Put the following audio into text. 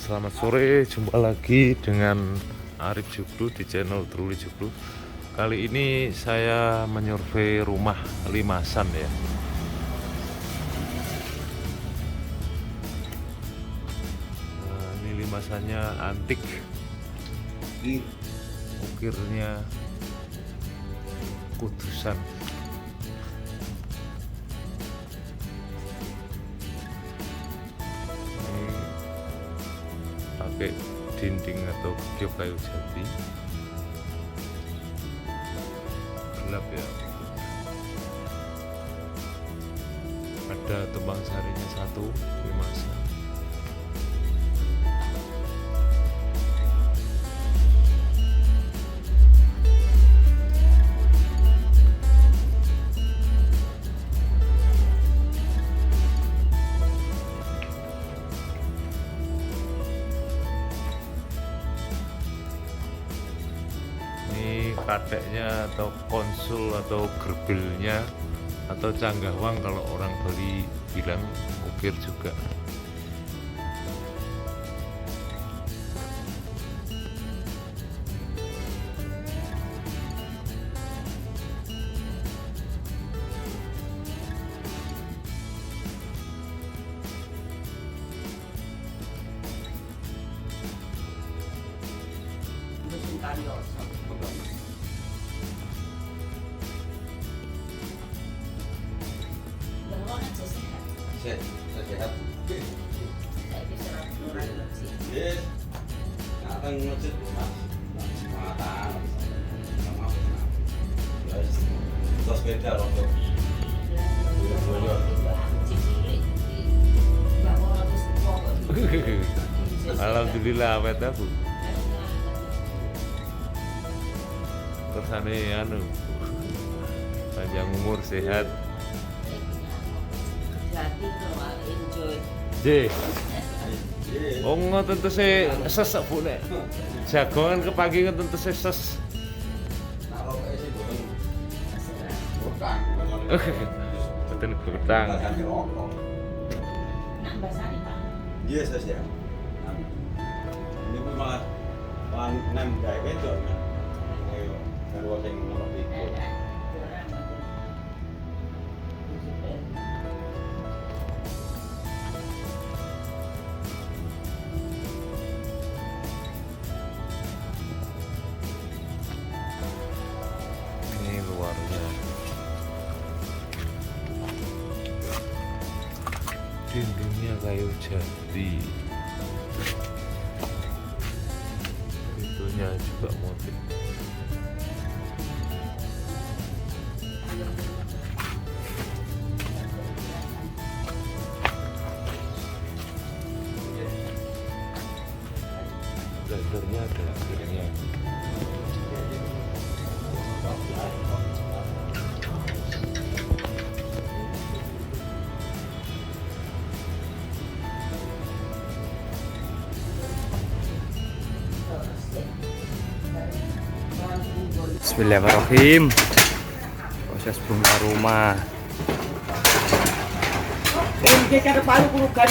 Selamat sore, jumpa lagi dengan Arif Joglo di channel Truli Joglo. Kali ini saya menyurvei rumah limasan ya. Nah, ini limasannya antik, ukirnya kudusan. Pakai dinding atau kiok kayu jati, gelap ya. Ada tembang sarinya satu, limasan. Kateknya atau konsul atau gerbilnya atau canggawang kalau orang Bali bilang, ukir juga. Sehat. Yes. Natang masjid Mas. Mata. Sama apa? Guys. Terus beda rondo. Alhamdulillah awet aku. Kersane anu. Panjang umur, sehat. J. Oh ngoten tuh saya ses Bu nek. Jagongan kepagi ngoten tuh saya ses. Betul gudang. Iya saya. Ini pun malah nem gawe wedok. Ayo, karo sing nomor 3. Luarnya dindingnya kayu jati, pintunya juga motif. Blendernya ada akhirnya. Bismillahirrahmanirrahim. Proses bongkar rumah. Ini kada palu puluh kan